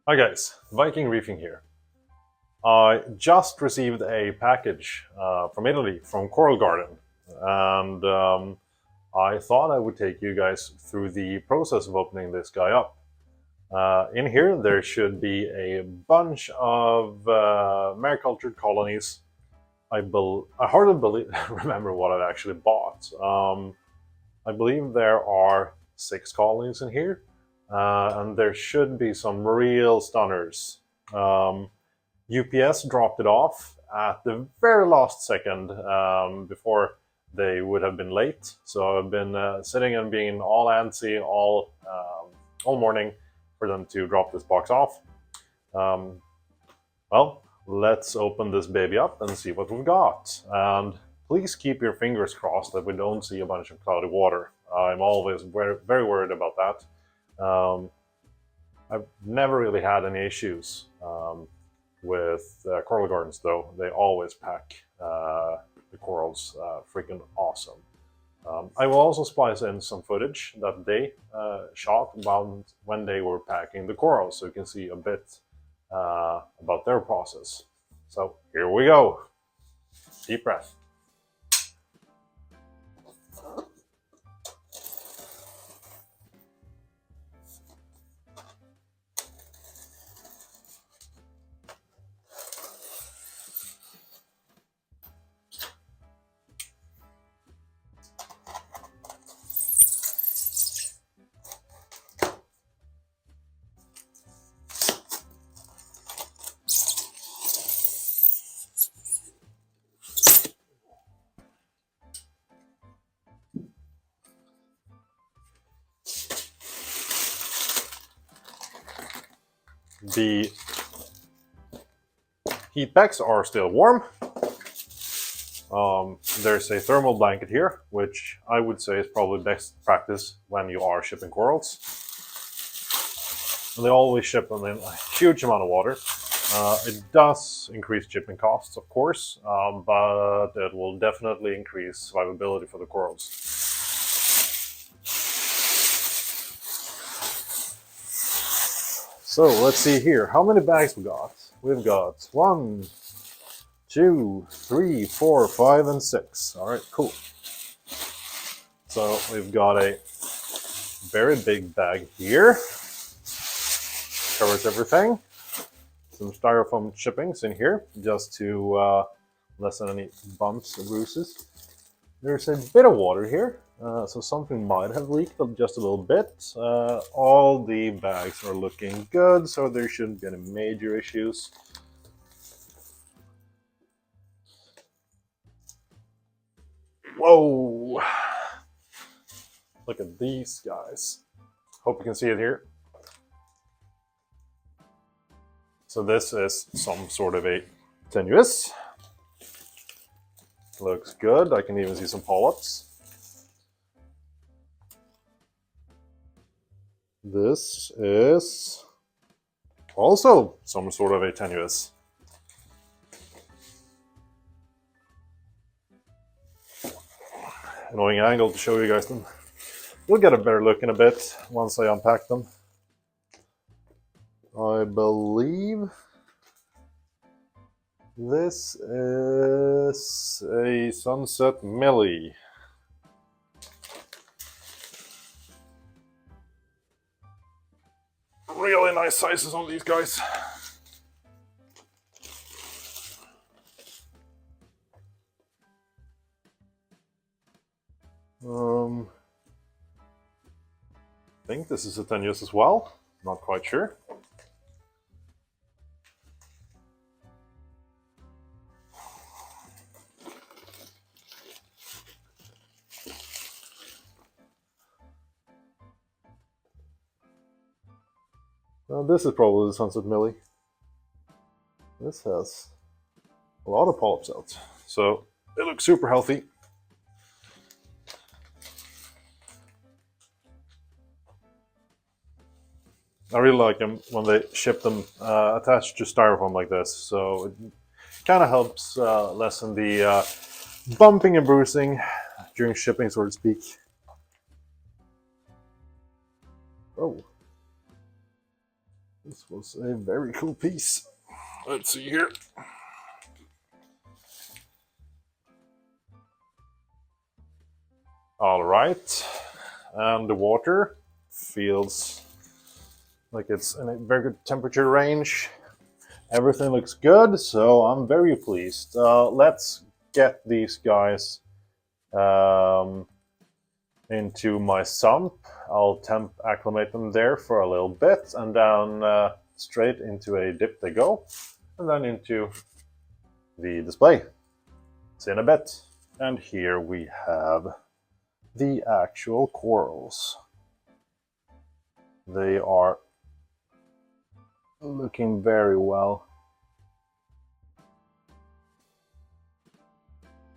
Hi guys, Viking Reefing here. I just received a package from Italy, from Coral Garden, and I thought I would take you guys through the process of opening this guy up. In here there should be a bunch of maricultured colonies. I hardly remember what I actually bought. I believe there are 6 colonies in here, and there should be some real stunners. UPS dropped it off at the very last second before they would have been late. So I've been sitting and being all antsy all morning for them to drop this box off. Well, let's open this baby up and see what we've got. And please keep your fingers crossed that we don't see a bunch of cloudy water. I'm always very worried about that. I've never really had any issues with coral gardens, though. They always pack the corals freaking awesome. I will also splice in some footage that they shot about when they were packing the corals, so you can see a bit about their process. So here we go. Deep breath. The heat packs are still warm. There's a thermal blanket here, which I would say is probably best practice when you are shipping corals. And they always ship them in a huge amount of water. It does increase shipping costs, of course, but it will definitely increase survivability for the corals. So let's see here. How many bags we got? We've got 1, 2, 3, 4, 5, and 6. All right, cool. So we've got a very big bag here. Covers everything. Some styrofoam chippings in here just to lessen any bumps and bruises. There's a bit of water here, so something might have leaked just a little bit. All the bags are looking good, so there shouldn't be any major issues. Whoa! Look at these guys. Hope you can see it here. So this is some sort of a tenuous. Looks good. I can even see some polyps. This is also some sort of a tenuous. Annoying angle to show you guys them. We'll get a better look in a bit once I unpack them. I believe this is a Sunset Millie. Really nice sizes on these guys. I think this is a tenuous as well. Not quite sure. This is probably the Sunset Millie. This has a lot of polyps out, so it looks super healthy. I really like them when they ship them attached to styrofoam like this, so it kind of helps lessen the bumping and bruising during shipping, so to speak. Oh. This was a very cool piece. Let's see here. All right, and the water feels like it's in a very good temperature range. Everything looks good, so I'm very pleased. Let's get these guys into my sump. I'll temp acclimate them there for a little bit, and then straight into a dip they go, and then into the display. See in a bit. And here we have the actual corals. They are looking very well.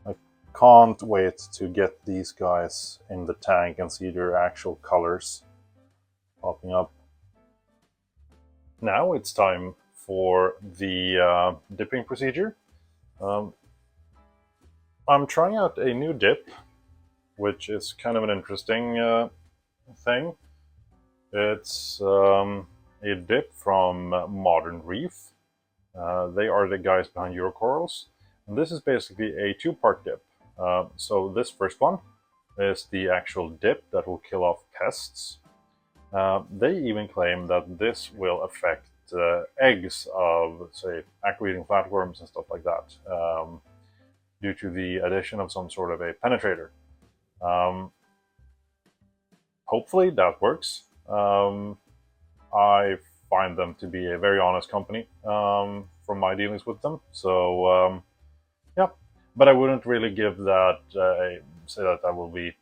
I can't wait to get these guys in the tank and see their actual colors popping up. Now it's time for the dipping procedure. I'm trying out a new dip, which is kind of an interesting thing. It's a dip from Modern Reef. They are the guys behind Eurocorals. And this is basically a two-part dip. So this first one is the actual dip that will kill off pests. They even claim that this will affect eggs of, say, aqua-eating flatworms and stuff like that, due to the addition of some sort of a penetrator. Hopefully that works. I find them to be a very honest company from my dealings with them. So yeah, but I wouldn't really give that say that will be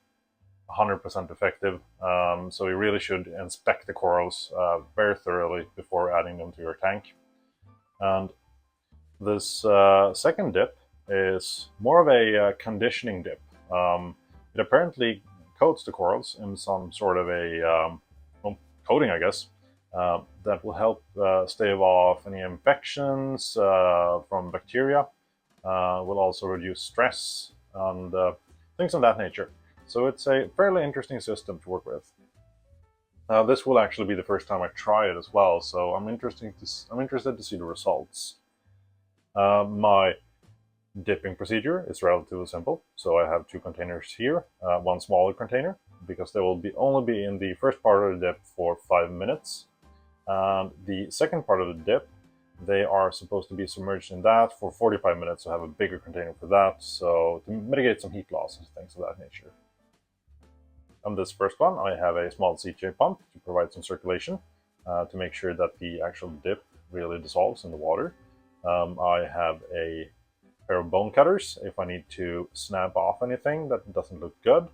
100% effective. So you really should inspect the corals very thoroughly before adding them to your tank. And this second dip is more of a conditioning dip. It apparently coats the corals in some sort of a coating, I guess, that will help stave off any infections from bacteria. Will also reduce stress and things of that nature. So it's a fairly interesting system to work with. This will actually be the first time I try it as well, so I'm interested to see the results. My dipping procedure is relatively simple. So I have two containers here, one smaller container, because they will only be in the first part of the dip for 5 minutes. And the second part of the dip, they are supposed to be submerged in that for 45 minutes, so I have a bigger container for that, so to mitigate some heat loss and things of that nature. On this first one, I have a small CJ pump to provide some circulation to make sure that the actual dip really dissolves in the water. I have a pair of bone cutters if I need to snap off anything that doesn't look good,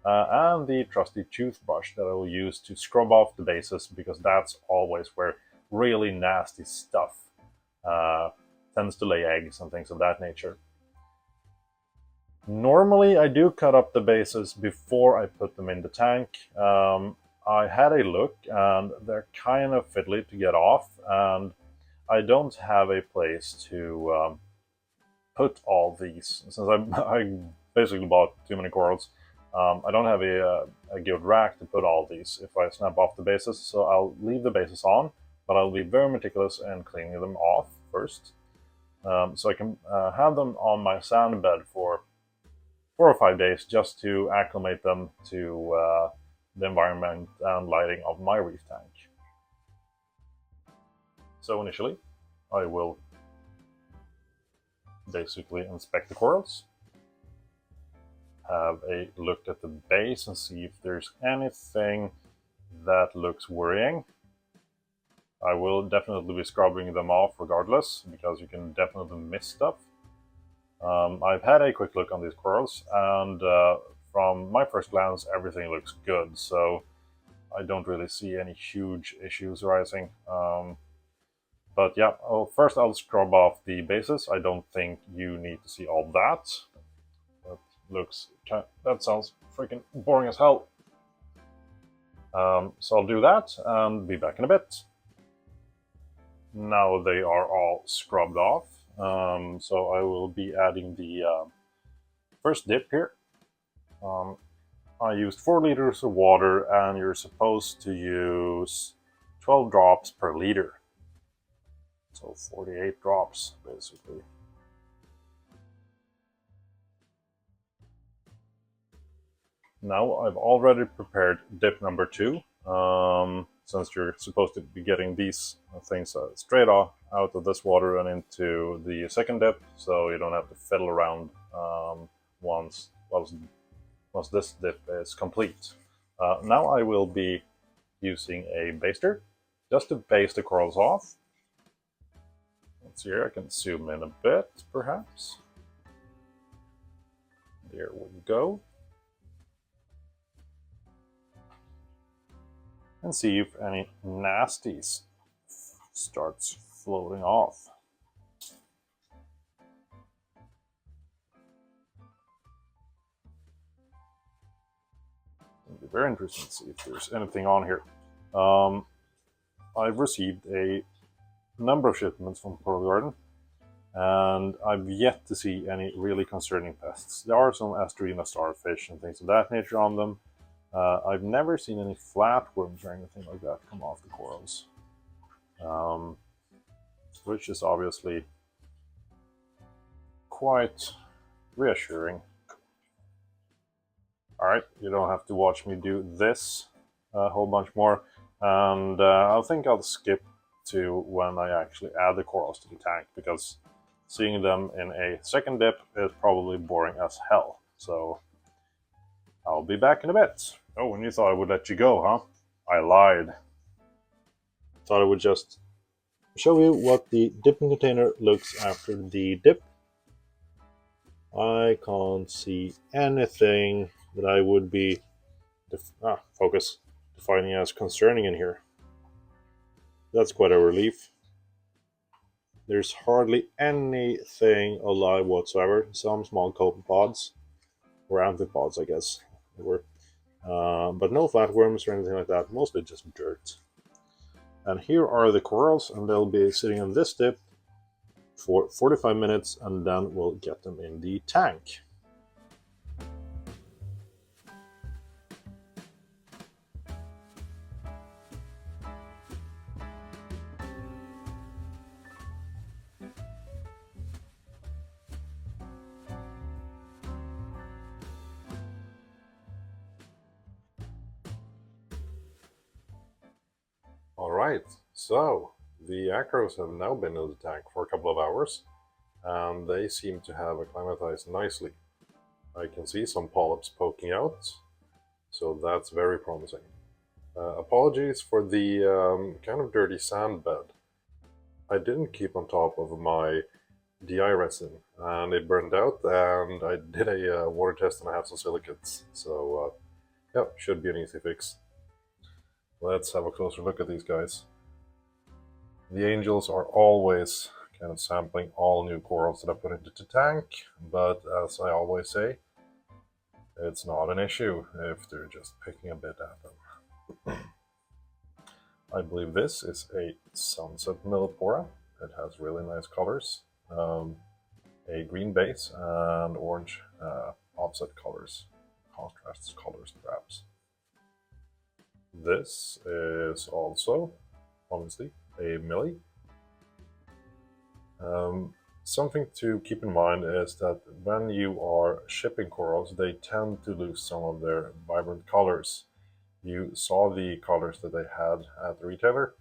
and the trusty toothbrush that I will use to scrub off the bases, because that's always where really nasty stuff tends to lay eggs and things of that nature. Normally I do cut up the bases before I put them in the tank. I had a look and they're kind of fiddly to get off, and I don't have a place to put all these. Since I basically bought too many corals, I don't have a good rack to put all these if I snap off the bases, so I'll leave the bases on, but I'll be very meticulous in cleaning them off first. So I can have them on my sand bed for 4 or 5 days just to acclimate them to the environment and lighting of my reef tank. So initially, I will basically inspect the corals, have a look at the base and see if there's anything that looks worrying. I will definitely be scrubbing them off regardless, because you can definitely miss stuff. I've had a quick look on these corals, and from my first glance, everything looks good, so I don't really see any huge issues arising. But yeah, first I'll scrub off the bases. I don't think you need to see all that. That sounds freaking boring as hell. So I'll do that and be back in a bit. Now they are all scrubbed off. So I will be adding the first dip here. I used 4 liters of water, and you're supposed to use 12 drops per liter. So 48 drops, basically. Now I've already prepared dip number 2, since you're supposed to be getting these things straight off out of this water and into the second dip, so you don't have to fiddle around once this dip is complete. Now I will be using a baster just to baste the corals off. Let's see here, I can zoom in a bit perhaps. There we go. And see if any nasties starts floating off. It'll be very interesting to see if there's anything on here. I've received a number of shipments from Coral Garden, and I've yet to see any really concerning pests. There are some Asterina starfish and things of that nature on them. I've never seen any flatworms or anything like that come off the corals, which is obviously quite reassuring. Alright, you don't have to watch me do this a whole bunch more, and I think I'll skip to when I actually add the corals to the tank, because seeing them in a second dip is probably boring as hell. So I'll be back in a bit. Oh, and you thought I would let you go, huh? I lied. Thought I would just show you what the dipping container looks after the dip. I can't see anything that I would be defining as concerning in here. That's quite a relief. There's hardly anything alive whatsoever. Some small copepods, or amphipods, I guess they were. But no flatworms or anything like that, mostly just dirt. And here are the corals, and they'll be sitting on this dip for 45 minutes, and then we'll get them in the tank. Alright, so the acros have now been in the tank for a couple of hours, and they seem to have acclimatized nicely. I can see some polyps poking out, so that's very promising. Apologies for the kind of dirty sand bed. I didn't keep on top of my DI resin, and it burned out, and I did a water test and I have some silicates, so yeah, should be an easy fix. Let's have a closer look at these guys. The angels are always kind of sampling all new corals that I put into the tank, but as I always say, it's not an issue if they're just picking a bit at them. I believe this is a sunset millipora. It has really nice colors, a green base and orange offset colors, contrast colors perhaps. This is also, obviously, a millie. Something to keep in mind is that when you are shipping corals, they tend to lose some of their vibrant colors. You saw the colors that they had at the retailer,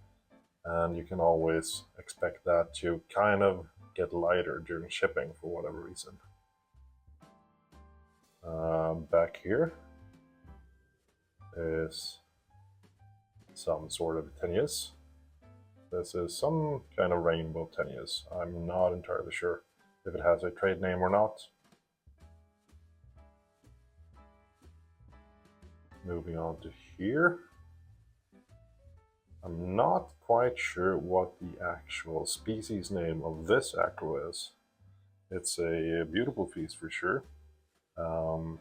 and you can always expect that to kind of get lighter during shipping for whatever reason. Back here is some sort of tenuis. This is some kind of rainbow tenuis. I'm not entirely sure if it has a trade name or not. Moving on to here. I'm not quite sure what the actual species name of this acro is. It's a beautiful piece for sure. I'm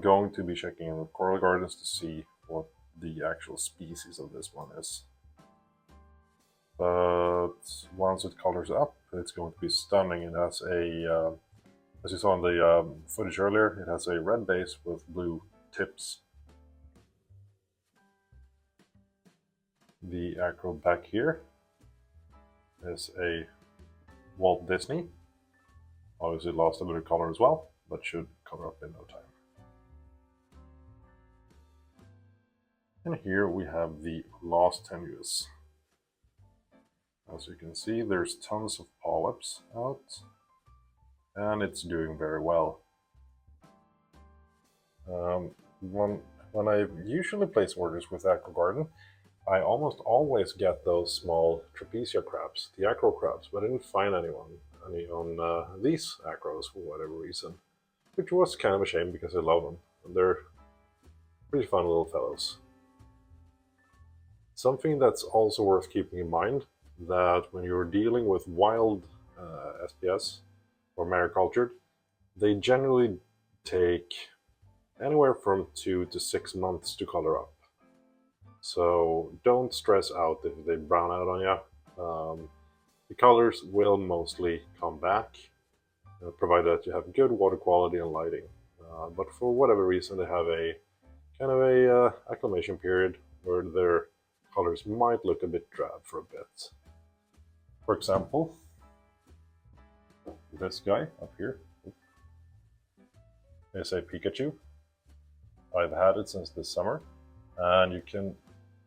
going to be checking in with Coral Gardens to see what the actual species of this one is. But once it colors up, it's going to be stunning. It has a, as you saw in the footage earlier, it has a red base with blue tips. The acro back here is a Walt Disney. Obviously lost a bit of color as well, but should cover up in no time. And here we have the lost tenuis. As you can see, there's tons of polyps out, and it's doing very well. When I usually place orders with Aquagarden, I almost always get those small trapezium crabs, the acro crabs, but I didn't find any on these acros for whatever reason, which was kind of a shame because I love them, and they're pretty fun little fellows. Something that's also worth keeping in mind, that when you're dealing with wild SPS or maricultured, they generally take anywhere from 2 to 6 months to color up. So don't stress out if they brown out on you. The colors will mostly come back, provided that you have good water quality and lighting. But for whatever reason, they have a kind of a acclimation period where their colors might look a bit drab for a bit. For example, this guy up here is a Pikachu. I've had it since this summer, and you can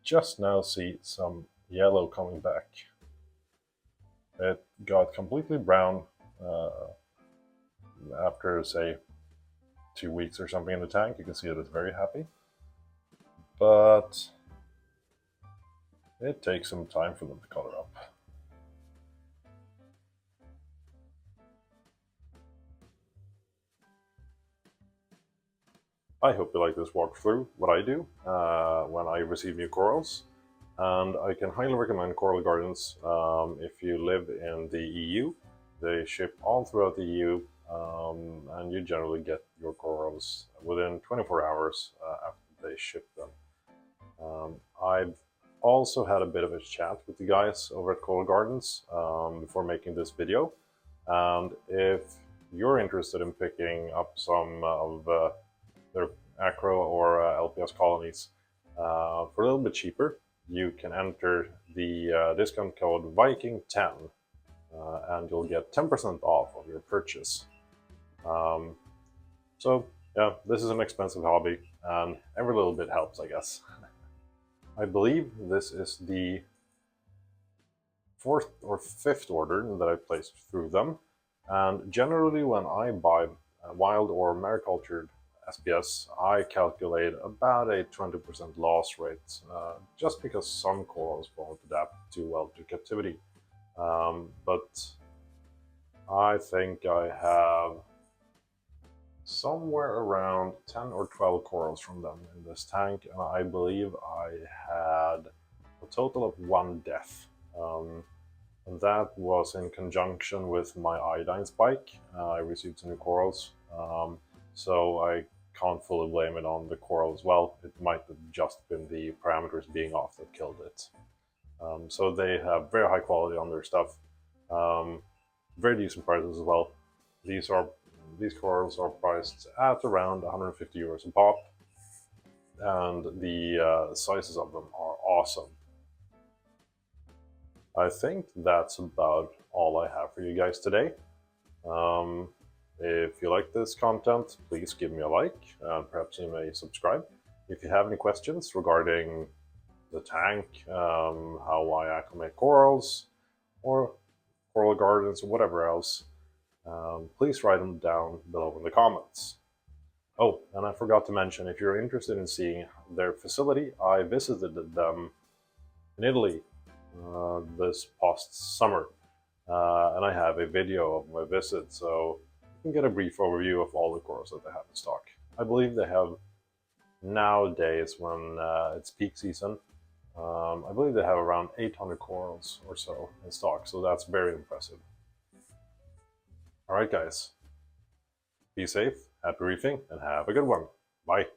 just now see some yellow coming back. It got completely brown after, say, 2 weeks or something in the tank. You can see that it's very happy, but it takes some time for them to color up. I hope you like this walkthrough, what I do when I receive new corals. And I can highly recommend Coral Gardens if you live in the EU. They ship all throughout the EU, and you generally get your corals within 24 hours after they ship them. I've also had a bit of a chat with the guys over at Coral Gardens before making this video. And if you're interested in picking up some of their acro or LPS colonies for a little bit cheaper, you can enter the discount code Viking10 and you'll get 10% off of your purchase. So yeah, this is an expensive hobby and every little bit helps, I guess. I believe this is the 4th or 5th order that I placed through them, and generally when I buy wild or maricultured SPS, I calculate about a 20% loss rate, just because some corals won't adapt too well to captivity. But I think I have somewhere around 10 or 12 corals from them in this tank, and I believe I had a total of 1 death. And that was in conjunction with my iodine spike. I received some new corals, so I can't fully blame it on the coral as well. It might have just been the parameters being off that killed it. So they have very high quality on their stuff, very decent prices as well. These corals are priced at around 150 euros a pop, and the sizes of them are awesome. I think that's about all I have for you guys today. If you like this content, please give me a like, and perhaps you may subscribe. If you have any questions regarding the tank, how I acclimate corals, or Coral Gardens, or whatever else, please write them down below in the comments. Oh, and I forgot to mention, if you're interested in seeing their facility, I visited them in Italy this past summer, and I have a video of my visit, so you can get a brief overview of all the corals that they have in stock. I believe they have, nowadays when it's peak season, I believe they have around 800 corals or so in stock, so that's very impressive. Alright guys, be safe, happy reefing, and have a good one. Bye.